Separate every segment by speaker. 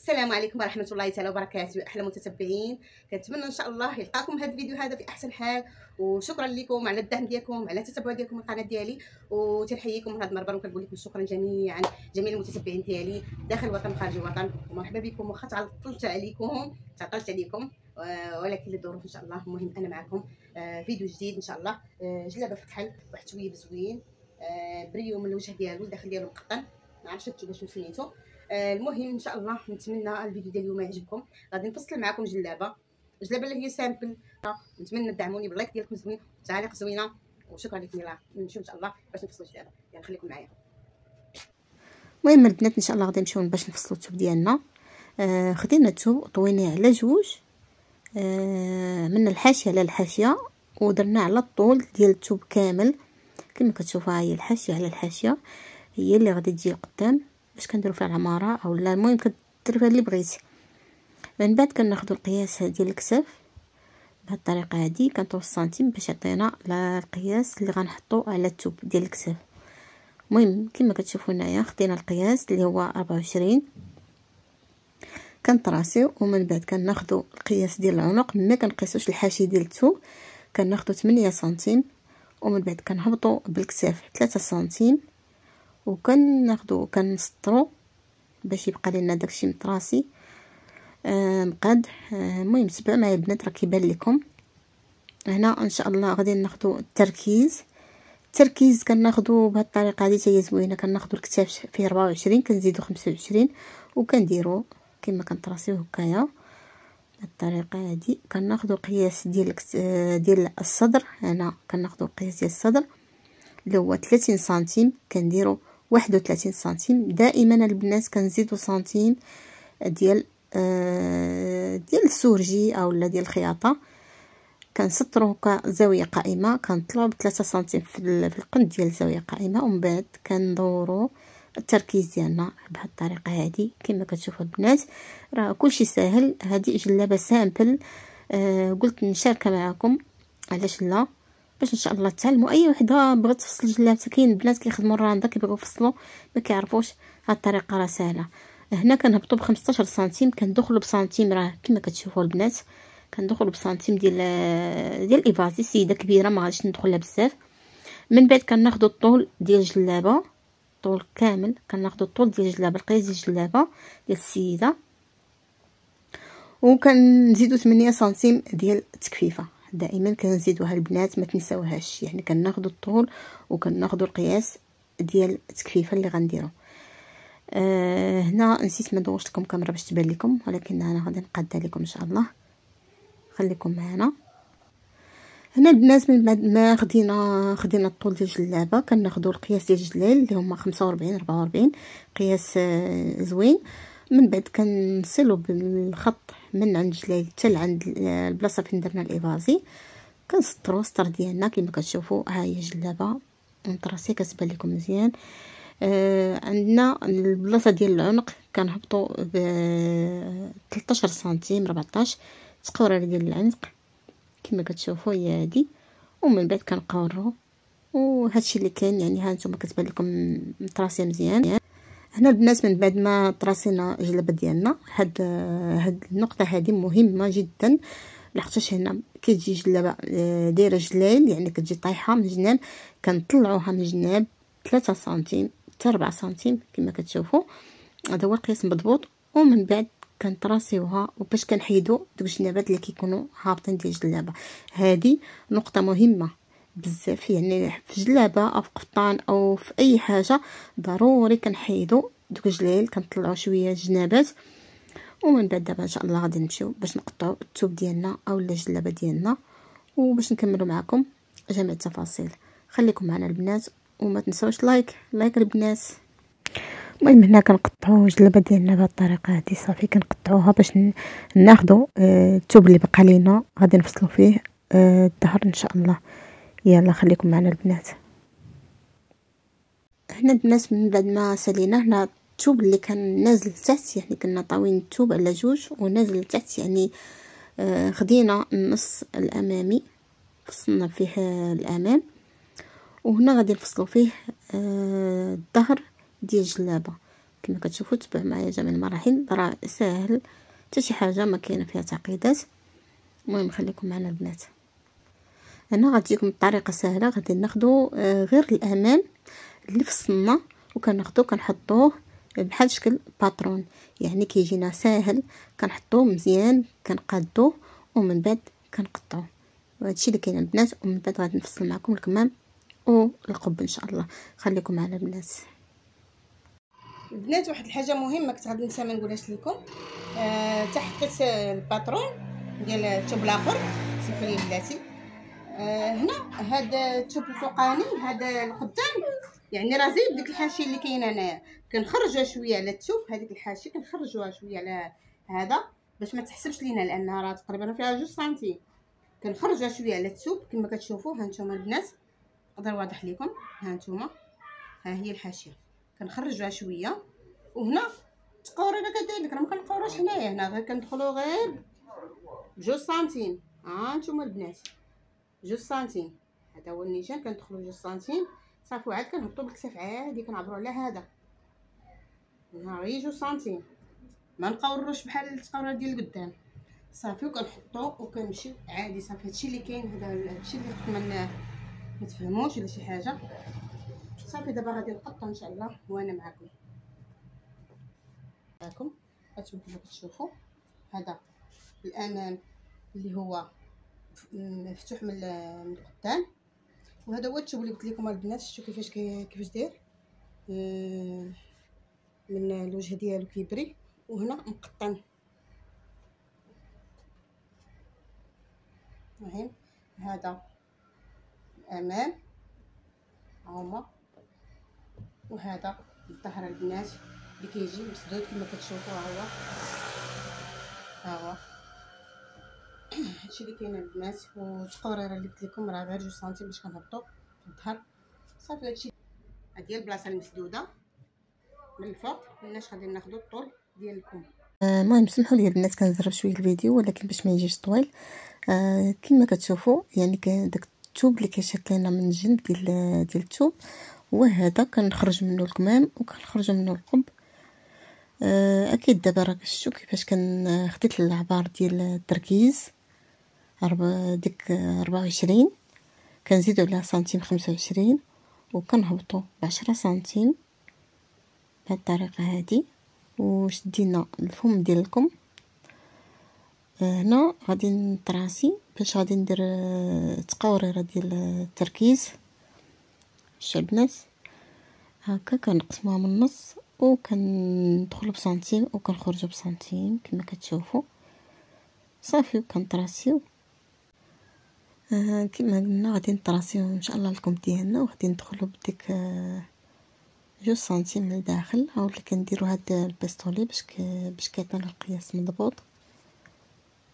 Speaker 1: السلام عليكم ورحمه الله تعالى وبركاته. احلى متتبعين، كنتمنى ان شاء الله يلقاكم هذا الفيديو هذا في احسن حال، وشكرا لكم على الدعم ديالكم، على التتبع ديالكم القناه ديالي، وتنحييكم من هذا المنبر وكنقول لكم شكرا جميعا جميع المتتبعين ديالي داخل الوطن وخارج الوطن. ومرحبا بكم، واخا تعطلت عليكم ولكن للظروف ان شاء الله. المهم انا معكم فيديو جديد ان شاء الله. جلابه في الكحل، واحد التويب زوين، بريو من الوجه ديالو، الداخل ديالو مقطن، ما عرفتش انتو باش سميتو. المهم ان شاء الله نتمنى الفيديو ديال اليوم يعجبكم. غادي نفصل معكم جلابه اللي هي سامبل. نتمنى تدعموني باللايك ديالكم زوين، تعاليق زوينه، وشكرا لكم. يلاه نمشيو ان شاء الله باش نفصلوا الجلابه، يعني خليكم معايا.
Speaker 2: المهم البنات ان شاء الله غادي نمشيو باش نفصلوا الثوب ديالنا. خدينا الثوب طويناه على جوج، من الحاشيه على الحاشيه، ودرنا على الطول ديال الثوب كامل كما كتشوفوا. هي الحاشيه على الحاشيه هي اللي غادي تجي قدام باش كنديروا فيها العماره او لا، المهم كديروا فيها اللي بغيتي. من بعد كناخذوا القياس ديال الكتاف بهذه الطريقه هذه، كنطوي السنتيم باش يعطينا القياس اللي غنحطو على الثوب ديال الكتاف. المهم كما كتشوفوا هنايا خدينا القياس اللي هو 24، كنطراسيو، ومن بعد كناخذوا القياس ديال العنق. ما كنقيسوش الحاشيه ديال الثوب، كناخذوا 8 سنتيم، ومن بعد كنهبطوا بالكتاف 3 سنتيم، وكناخذوا كنسطروا باش يبقى لنا داكشي مطراسي مقاد. المهم تبعوا معايا البنات، راه كيبان لكم هنا ان شاء الله. غادي ناخذوا التركيز كناخذوا بهذه الطريقه هذه، حتى هي زوينه. كناخذوا الكتاف فيه 24، كنزيدوا 25 وكنديروا كما كنطراسيوه هكايا بهذه الطريقه هذه. كناخذوا القياس ديال الصدر. هنا كناخذوا القياس ديال الصدر اللي هو 30 سنتيم، كنديروا 31 سنتيم. دائما البنات كنزيدوا سنتيم ديال السورجي او لا ديال الخياطه. كنسطروا كزاويه قائمه، كنطلعوا ب3 سنتيم في القند ديال الزاويه قائمه، ومن بعد كندوروا التركيز ديالنا بهذه الطريقه هذه. كما كتشوفوا البنات راه كلشي ساهل. هذه جلابه سامبل، قلت نشاركها معكم، علاش لا، باش ان شاء الله تعلموا. اي وحده بغات تفصل جلابتها، كاين البنات كيخدموا الراندا كيبغيو يفصلوا ما كيعرفوش، هاد الطريقه راه سهله. هنا كنهبطوا ب15 سنتيم، كندخلوا بسنتيم، راه كما كتشوفوا البنات كندخلوا بسنتيم ديال الايفازي. سيده كبيره ما غاديش ندخل لها بزاف. من بعد كناخذوا الطول ديال الجلابه، طول كامل كناخذوا الطول ديال الجلابه، القياس ديال الجلابه ديال السيده، وكنزيدوا 8 سنتيم ديال التكفيفه. دائما كنزيدوها البنات ما تنساوهاش، يعني كناخذوا الطول وكناخذوا القياس ديال التكفيفه اللي غنديروا. هنا نسيت ما دوشت لكم كاميرا باش تبان لكم، ولكن انا غادي نقادها لكم ان شاء الله. خليكم معنا. هنا البنات من بعد ما خدينا الطول ديال الجلابه، كناخذوا القياس ديال الجلال اللي هما 45 44، قياس زوين. من بعد كنصلوا بالخط من عند الجلال حتى لعند البلاصه فين درنا الايفازي، كنسطروا السطر ديالنا كما كتشوفوا. ها هي الجلابه مطراسيه كتبان لكم مزيان. عندنا البلاصه ديال العنق كنهبطوا ب 13 سنتيم 14 تقوريره ديال العنق كما كتشوفوا هي هذه. ومن بعد كنقوروا، وهادشي اللي كاين، يعني ها نتوما كتبان لكم مطراسيه مزيان. هنا البنات من بعد ما طراسينا الجلابه ديالنا، هاد النقطه هذه مهمه جدا، لحقاش هنا كتجي جلابه دايره جلال، يعني كتجي طايحه من الجناب، كنطلعوها من الجناب 3 سنتيم حتى 4 سنتيم كما كتشوفوا. هذا هو القياس مضبوط. ومن بعد كنطراسيوها، وباش كنحيدوا دوك الجنابات اللي كيكونوا هابطين ديال الجلابه. هذه نقطه مهمه بزاف، يعني في جلابه او في قفطان او في اي حاجه ضروري كنحيدوا دوك الجلال، كنطلعوا شويه الجنابات. ومن بعد دابا ان شاء الله غادي نمشيو باش نقطعوا الثوب ديالنا او الجلابه ديالنا، وباش نكملوا معكم جميع التفاصيل. خليكم معنا البنات، وما تنساوش لايك البنات. المهم هنا كنقطعوا الجلابه ديالنا بهذه الطريقه هذه، صافي كنقطعوها باش ناخذوا الثوب اللي بقى لينا غادي نفصلوا فيه الظهر ان شاء الله. يلا خليكم معنا البنات. هنا البنات من بعد ما سالينا، هنا الثوب اللي كان نازل لتحت، يعني كنا طاوين الثوب على جوج ونازل لتحت، يعني خدينا النص الامامي فصلنا فيه الامام، وهنا غادي نفصلوا فيه الظهر ديال الجلابه كما كتشوفوا. تبعوا معايا جميع المراحل، راه ساهل، حتى شي حاجه ما كاينه فيها تعقيدات. المهم خليكم معنا البنات. انا غتجيكم الطريقه سهله. غادي ناخذوا غير الامام اللي فصلنا وكناخذوه كنحطوه بحال شكل باترون، يعني كيجينا ساهل. كنحطوه مزيان كنقادوه ومن بعد كنقطعوه. وهادشي اللي كاين البنات. ومن بعد غادي نفصل معكم الكمام والقب ان شاء الله. خليكم معنا البنات.
Speaker 1: البنات واحد الحاجه مهمه كنت غادي ننسى ما نقولهاش لكم. تحت الباترون ديال الثوب الاخر، سمحوا لي بلاتي. هنا هذا الثوب الفوقاني هذا القدام، يعني راه زايد ديك الحاشيه اللي كاينه هنايا، كنخرجوها شويه على الثوب. هذيك الحاشيه كنخرجوها شويه على هذا باش ما تحسبش لينا، لانها راه تقريبا فيها 2 سنتيم. كنخرجوها شويه على الثوب كما كتشوفوا. ها نتوما البنات يقدر واضح لكم. ها نتوما ها هي الحاشيه كنخرجوها شويه. وهنا تقورينا كذلك راه ما كنقوروش هنايا، هنا غير كندخلوا غير 2 سنتيم. ها نتوما البنات 2 سنتيم، هذا هو النيشان. كندخلوا 2 سنتيم صافي، وعاد كنهبطوا بالكتاف عادي كنعبروا على هذا. هنا غير 2 سنتيم، ما نقوروش بحال التقوره ديال القدام صافي. وكنحطوا وكنمشي عادي صافي. هادشي اللي كاين، هادشي اللي خصنا ما تفهموش ولا شي حاجه صافي. دابا غادي نقطع ان شاء الله وانا معكم. هانتوما كما كتشوفوا هذا الامام اللي هو مفتوح من القدام، وهذا هو الثوب اللي قلت لكم البنات. شفتوا كيفاش داير من الوجه ديالو كيبري، وهنا مقطن. المهم هذا الامام هما، وهذا الظهر البنات اللي كيجي مسدود كما كتشوفوا. ها هو هادشي اللي كاين البنات. والتقوريره اللي قلت لكم راه غير 2 سنتيم باش كنهبطوا في الظهر صافي. هادشي هادي البلاصه المسدوده من الفوق. ملناش غادي ناخذوا الطول ديال الكم.
Speaker 2: المهم سمحوا لي البنات كنزرب شويه الفيديو ولكن باش ما يجيش طويل. كما كتشوفوا يعني داك الثوب اللي كيشات لنا من الجنب ديال الثوب هو هذا. كنخرج منه الكمام وكنخرج منه القب. اكيد دابا راه شفتوا كيفاش خديت العبار ديال التركيز ديك 24، كنزيدو عليها سنتيم 25 وكنهبطو ب10 سنتيم بهاد الطريقه هادي. وشدينا الفم ديالكم. هنا غادي نطراسي باش غادي ندير تقوريره ديال التركيز. البنات هكا كنقسموها من النص وكندخلوا بسنتيم وكنخرجوا بسنتيم كما كتشوفوا صافي. وكنطراسيو كما قلنا غادي نطراسيو ان شاء الله الكم ديالنا، وغادي ندخلوا بديك 2 سنتيم من الداخل. هاو اللي كنديروا هاد البيستولي باش كيعطينا القياس مضبوط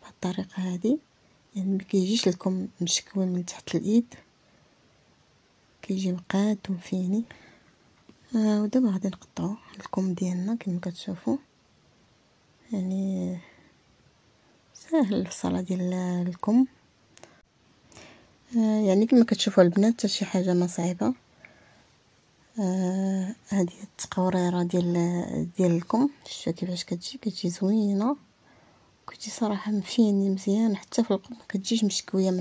Speaker 2: بهاد الطريقه هادي. يعني ما كيجيش لكم مشكوي من تحت الايد، كيجي مقاد ومفيني. ودابا غادي نقطعوا الكم ديالنا كما كتشوفوا. يعني ساهل الفصله ديال الكم. يعني كما كتشوفوا البنات حتى شي حاجه ما صعيبه. هذه التقوريره ديال الكم شفتوا كيفاش كتجي زوينه، كتجي صراحه مفيني مزيان. حتى في القم ما كتجيش مشكويه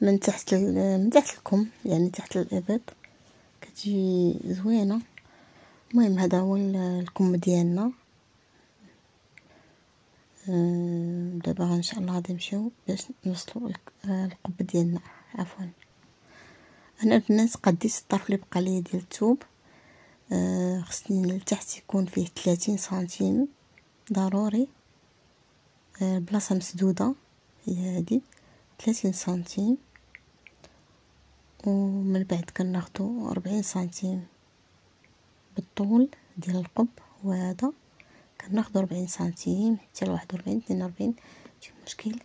Speaker 2: من تحت الكم، يعني تحت الابط كتجي زوينه. المهم هذا هو الكم ديالنا. دابا ان شاء الله غادي نمشيو باش نوصلوا القب ديالنا. عفوا انا البنات قديت الطرف اللي بقى لي ديال الثوب. خصني لتحت يكون فيه 30 سنتيم ضروري. بلاصه مسدوده هي هذه 30 سنتيم. ومن بعد كناخذوا 40 سنتيم بالطول ديال القب، وهذا كناخذوا 40 سنتيم حتى ل 41 42 ماشي مشكل.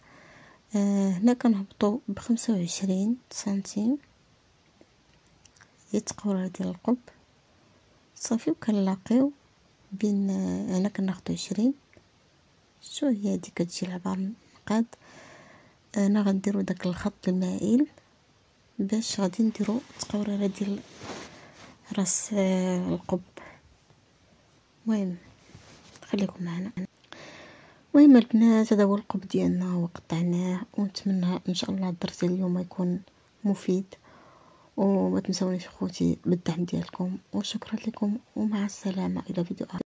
Speaker 2: هنا كنهبطوا ب25 سنتيم ديال التقوريره ديال القب صافي. وكنلاقيو بين هنا كناخذوا 20. شو هي هذه كتجي العبار مقاد. انا غنديروا داك الخط المائل باش غادي نديروا التقوريره ديال راس القب. المهم خليكم معنا. المهم البنات هذا هو القب ديالنا وقطعناه، ونتمنى ان شاء الله الدرس اليوم يكون مفيد، وما تنسونيش خوتي بالدعم ديالكم، وشكرا لكم ومع السلامه الى فيديو آخر.